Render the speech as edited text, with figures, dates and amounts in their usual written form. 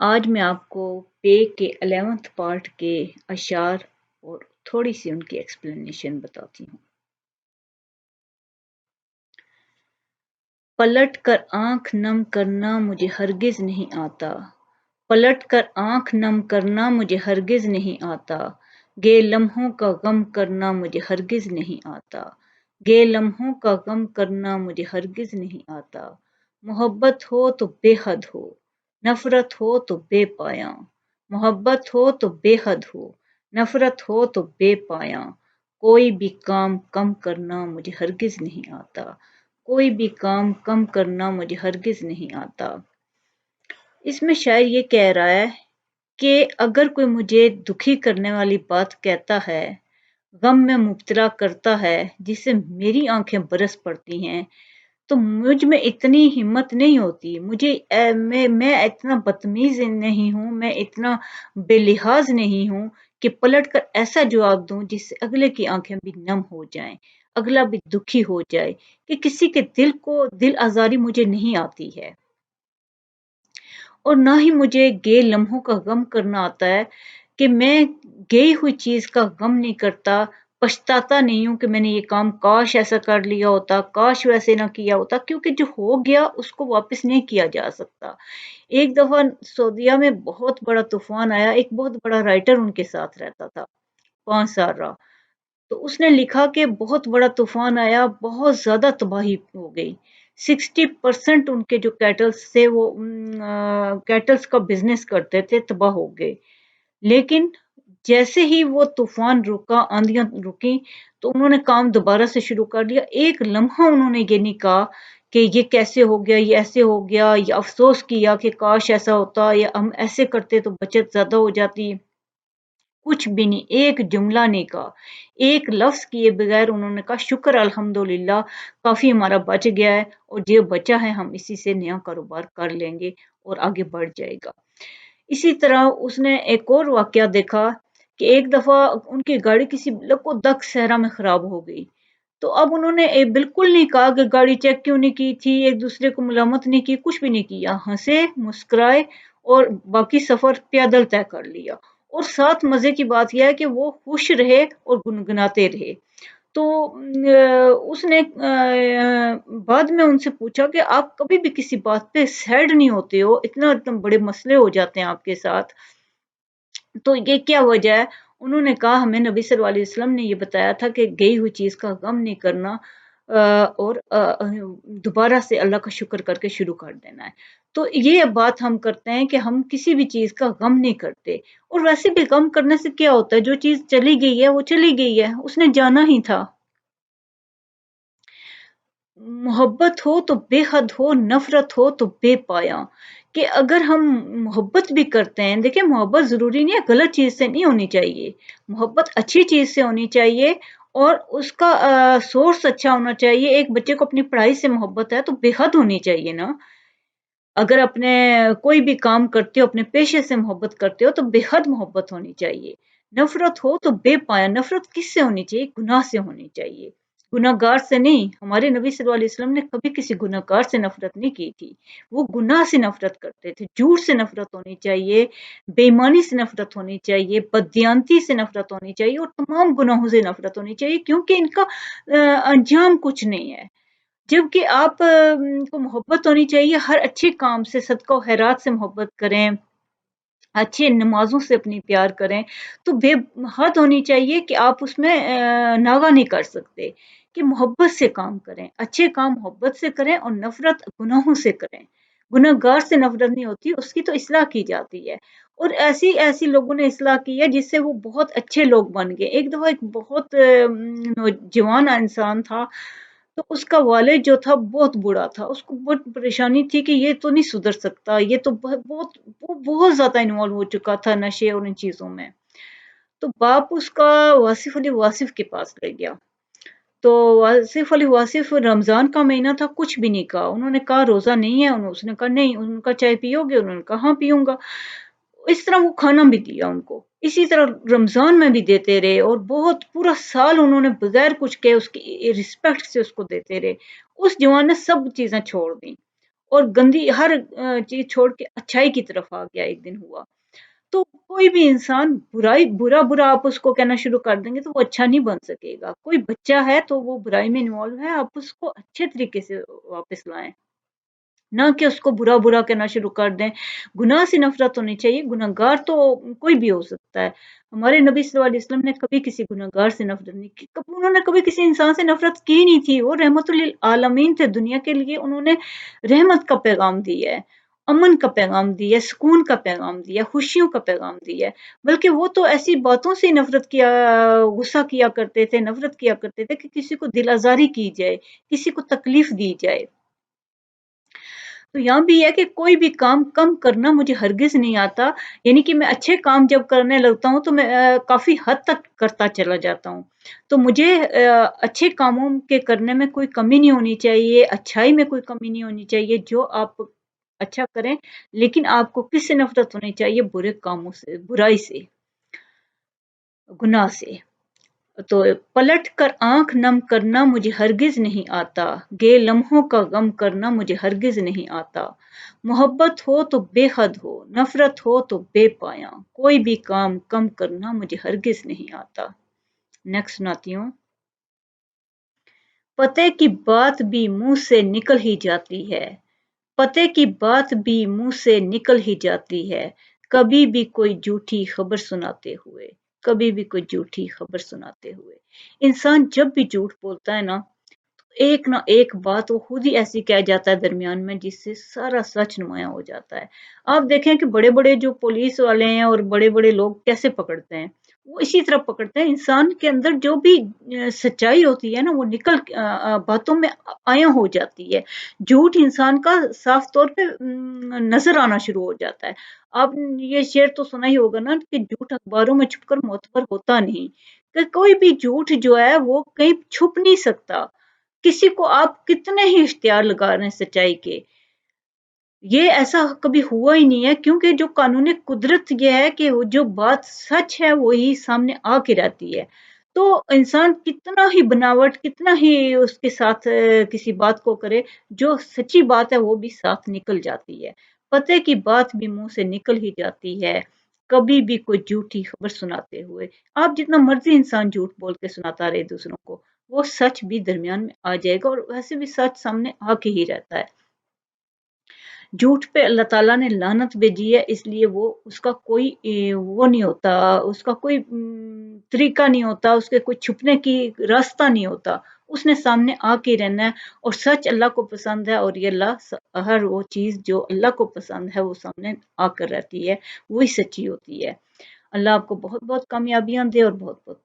آج میں آپ کو پے کے 11ویں پارٹ کے اشعار اور تھوڑی سی ان کی ایکسپلینیشن بتاتی ہوں۔ پلٹ کر آنکھ نم کرنا مجھے ہرگز نہیں آتا، پلٹ کر آنکھ نم کرنا مجھے ہرگز نہیں آتا، گے لمحوں کا غم کرنا مجھے ہرگز نہیں آتا، گے لمحوں کا غم کرنا مجھے ہرگز نہیں آتا۔ محبت ہو تو بے حد ہو، نفرت ہو تو بے پایاں، محبت ہو تو بے حد ہو، نفرت ہو تو بے پایاں، کوئی بھی کام کم کرنا مجھے ہرگز نہیں آتا، کوئی بھی کام کم کرنا مجھے ہرگز نہیں آتا۔ اس میں شاعر یہ کہہ رہا ہے کہ اگر کوئی مجھے دکھی کرنے والی بات کہتا ہے، غم میں مبتلا کرتا ہے، جس سے میری آنکھیں برس پڑتی ہیں، تو مجھ میں اتنی ہمت نہیں ہوتی، میں اتنا بدتمیز نہیں ہوں، میں اتنا بے لحاظ نہیں ہوں کہ پلٹ کر ایسا جواب دوں جس سے اگلے کی آنکھیں بھی نم ہو جائیں، اگلا بھی دکھی ہو جائے، کہ کسی کے دل آزاری مجھے نہیں آتی ہے، اور نہ ہی مجھے گئے لمحوں کا غم کرنا آتا ہے، کہ میں گئی ہوئی چیز کا غم نہیں کرتا، پچھتاتا نہیں ہوں کہ میں نے یہ کام کاش ایسا کر لیا ہوتا، کاش ویسے نہ کیا ہوتا، کیونکہ جو ہو گیا اس کو واپس نہیں کیا جا سکتا۔ ایک دفعہ سعودیہ میں بہت بڑا طوفان آیا، ایک بہت بڑا رائٹر ان کے ساتھ رہتا تھا، 5 سال رہا، تو اس نے لکھا کہ بہت بڑا طوفان آیا، بہت زیادہ تباہی ہو گئی، 60% ان کے جو کیٹلز تھے وہ کیٹلز کا بزنس کرتے تھے، تباہ ہو گئے۔ لیکن جیسے ہی وہ طوفان رکا، آندیاں رکی، تو انہوں نے کام دوبارہ سے شروع کر لیا، ایک لمحہ انہوں نے یہ نہیں کہا کہ یہ کیسے ہو گیا، یہ ایسے ہو گیا، یا افسوس کیا کہ کاش ایسا ہوتا، یا ہم ایسے کرتے تو بچت زیادہ ہو جاتی، کچھ بھی نہیں، ایک جملہ نہیں کہا، ایک لفظ کیے بغیر انہوں نے کہا شکر الحمدللہ، کافی ہمارا بچ گیا ہے، اور جو بچا ہے ہم اسی سے نیا کاروبار کر لیں گے اور آگے بڑھ جائے گا۔ اسی طرح اس نے ایک اور واقعہ دیکھا کہ ایک دفعہ ان کی گاڑی کسی لکودک صحرا میں خراب ہو گئی، تو اب انہوں نے بالکل نہیں کہا کہ گاڑی چیک کیوں نہیں کی تھی، ایک دوسرے کو ملامت نہیں کی، کچھ بھی نہیں کیا، ہنسے مسکرائے اور باقی سفر پیدل طے کر لیا، اور ساتھ مزے کی بات یہ ہے کہ وہ خوش رہے اور گنگناتے رہے۔ تو اس نے بعد میں ان سے پوچھا کہ آپ کبھی بھی کسی بات پہ سیڈ نہیں ہوتے ہو، اتنا بڑے مسئلے ہو جاتے ہیں آپ کے ساتھ، تو یہ کیا وجہ ہے؟ انہوں نے کہا ہمیں نبی صلی اللہ علیہ وسلم نے یہ بتایا تھا کہ گئی ہوئی چیز کا غم نہیں کرنا، اور دوبارہ سے اللہ کا شکر کر کے شروع کر دینا ہے۔ تو یہ بات ہم کرتے ہیں کہ ہم کسی بھی چیز کا غم نہیں کرتے، اور ویسے بھی غم کرنے سے کیا ہوتا ہے، جو چیز چلی گئی ہے وہ چلی گئی ہے، اس نے جانا ہی تھا۔ محبت ہو تو بے حد ہو، نفرت ہو تو بے پایاں، کہ اگر ہم محبت بھی کرتے ہیں، دیکھیں محبت ضروری نہیں ہے غلط چیز سے نہیں ہونی چاہیے، محبت اچھی چیز سے ہونی چاہیے، اور اس کا سورس اچھا ہونا چاہیے۔ ایک بچے کو اپنی پڑھائی سے محبت ہے تو بے حد ہونی چاہیے نا، اگر اپنے کوئی بھی کام کرتے ہو، اپنے پیشے سے محبت کرتے ہو تو بے حد محبت ہونی چاہیے۔ نفرت ہو تو بے پایا، نفرت کس سے ہونی چاہیے؟ گناہ سے ہونی چاہیے، گناہ گار سے نہیں۔ ہمارے نبی صلی اللہ علیہ وسلم نے کبھی کسی گناہ گار سے نفرت نہیں کی تھی، وہ گناہ سے نفرت کرتے تھے، جھوٹ سے نفرت ہونی چاہیے، بے ایمانی سے نفرت ہونی چاہیے، بددیانتی سے نفرت ہونی چاہیے، اور تمام گناہوں سے نفرت ہونی چاہیے، کیونکہ ان کا انجام کچھ نہیں ہے۔ جبکہ آپ کو محبت ہونی چاہیے، ہر اچھے کام سے، صدقہ و خیرات سے محبت کریں، اچھے نمازوں سے اپنی پیار کریں، تو بے حد ہونی چاہیے کہ آپ اس میں ناغہ نہیں کر سکتے، کہ محبت سے کام کریں، اچھے کام محبت سے کریں، اور نفرت گناہوں سے کریں۔ گناہ گار سے نفرت نہیں ہوتی، اس کی تو اصلاح کی جاتی ہے، اور ایسی ایسی لوگوں نے اصلاح کی ہے جس سے وہ بہت اچھے لوگ بن گئے۔ ایک دفعہ ایک بہت نوجوان انسان تھا، تو اس کا والد جو تھا بہت بوڑھا تھا، اس کو بہت پریشانی تھی کہ یہ تو نہیں سدھر سکتا، یہ تو بہت زیادہ انوالو ہو چکا تھا نشے اور ان چیزوں میں۔ تو باپ اس کا واصف علی واصف کے پاس لے گیا، تو واصف علی واصف، رمضان کا مہینہ تھا، کچھ بھی نہیں کہا، انہوں نے کہا روزہ نہیں ہے، اس نے کہا نہیں، انہوں نے کہا چائے پیو گے، انہوں نے کہا ہاں پیوں گا، اس طرح وہ کھانا بھی دیا ان کو، اسی طرح رمضان میں بھی دیتے رہے، اور بہت پورا سال انہوں نے بغیر کچھ کہے اس کی رسپیکٹ سے اس کو دیتے رہے۔ اس جوان نے سب چیزیں چھوڑ دیں، اور گندی ہر چیز چھوڑ کے اچھائی کی طرف آ گیا ایک دن ہوا. تو کوئی بھی انسان برا برا آپ اس کو کہنا شروع کر دیں گے تو وہ اچھا نہیں بن سکے گا. کوئی بچہ ہے تو وہ برائی میں انوالو ہے، آپ اس کو اچھے طریقے سے واپس لائیں، نہ کہ اس کو برا برا کہنا شروع کر دیں. گناہ سے نفرت ہونی چاہیے. گناہ گار تو کوئی بھی ہو سکتا ہے. ہمارے نبی صلی اللہ علیہ وسلم نے کبھی کسی گناہ گار سے نفرت نہیں کی، انہوں نے کبھی کسی انسان سے نفرت کی نہیں تھی. وہ رحمت للعالمین تھے دنیا کے لیے. انہوں نے رحمت کا پیغام دیا ہے، امن کا پیغام دیا ہے، سکون کا پیغام دیا ہے، خوشیوں کا پیغام دیا ہے. بلکہ وہ تو ایسی باتوں سے نفرت کیا، غصہ کیا کرتے تھے، نفرت کیا کرتے تھے کہ کسی کو دل آزاری کی جائے، کسی کو تکلیف دی جائے. تو یہاں بھی ہے کہ کوئی بھی کام کم کرنا مجھے ہرگز نہیں آتا. یعنی کہ میں اچھے کام جب کرنے لگتا ہوں تو میں کافی حد تک کرتا چلا جاتا ہوں. تو مجھے اچھے کاموں کے کرنے میں کوئی کمی نہیں ہونی چاہیے، اچھائی میں کوئی کمی نہیں ہونی چاہیے. جو آپ اچھا کریں، لیکن آپ کو کس سے نفرت ہونی چاہیے؟ برے کاموں سے، برائی سے، گناہ سے. تو پلٹ کر آنکھ نم کرنا مجھے ہرگز نہیں آتا، گے لمحوں کا غم کرنا مجھے ہرگز نہیں آتا. محبت ہو تو بے حد ہو، نفرت ہو تو بے پایاں، کوئی بھی کام کم کرنا مجھے ہرگز نہیں آتا. نیکسٹ سناتی ہوں. پتے کی بات بھی منہ سے نکل ہی جاتی ہے، پتے کی بات بھی منہ سے نکل ہی جاتی ہے، کبھی بھی کوئی جھوٹی خبر سناتے ہوئے، کبھی بھی کوئی جھوٹی خبر سناتے ہوئے. انسان جب بھی جھوٹ بولتا ہے نا، ایک نہ ایک بات وہ خود ہی ایسی کہہ جاتا ہے درمیان میں جس سے سارا سچ نمایاں ہو جاتا ہے. آپ دیکھیں کہ بڑے بڑے جو پولیس والے ہیں اور بڑے بڑے لوگ کیسے پکڑتے ہیں، وہ اسی طرح پکڑتے ہیں. انسان کے اندر جو بھی سچائی ہوتی ہے نا، وہ نکل باتوں میں عیاں ہو جاتی ہے. جھوٹ انسان کا صاف طور پہ نظر آنا شروع ہو جاتا ہے. آپ یہ شعر تو سنا ہی ہوگا نا کہ جھوٹ اخباروں میں چھپ کر معتبر ہوتا نہیں. کہ کوئی بھی جھوٹ جو ہے وہ کہیں چھپ نہیں سکتا. کسی کو آپ کتنے ہی اشتہار لگا رہے ہیں سچائی کے، یہ ایسا کبھی ہوا ہی نہیں ہے. کیونکہ جو قانون قدرت یہ ہے کہ جو بات سچ ہے وہی سامنے آ کے رہتی ہے. تو انسان کتنا ہی بناوٹ، کتنا ہی اس کے ساتھ کسی بات کو کرے، جو سچی بات ہے وہ بھی ساتھ نکل جاتی ہے. پتے کی بات بھی منہ سے نکل ہی جاتی ہے، کبھی بھی کوئی جھوٹی خبر سناتے ہوئے. آپ جتنا مرضی انسان جھوٹ بول کے سناتا رہے دوسروں کو، وہ سچ بھی درمیان میں آ جائے گا، اور ویسے بھی سچ سامنے آ کے ہی رہتا ہے. جھوٹ پہ اللہ تعالیٰ نے لعنت بھیجی ہے، اس لیے وہ اس کا کوئی وہ نہیں ہوتا، اس کا کوئی طریقہ نہیں ہوتا، اس کے کوئی چھپنے کی راستہ نہیں ہوتا. اس نے سامنے آ کے رہنا ہے. اور سچ اللہ کو پسند ہے، اور یہ اللہ ہر وہ چیز جو اللہ کو پسند ہے وہ سامنے آ کر رہتی ہے، وہی سچی ہوتی ہے. اللہ آپ کو بہت بہت کامیابیاں دے اور بہت بہت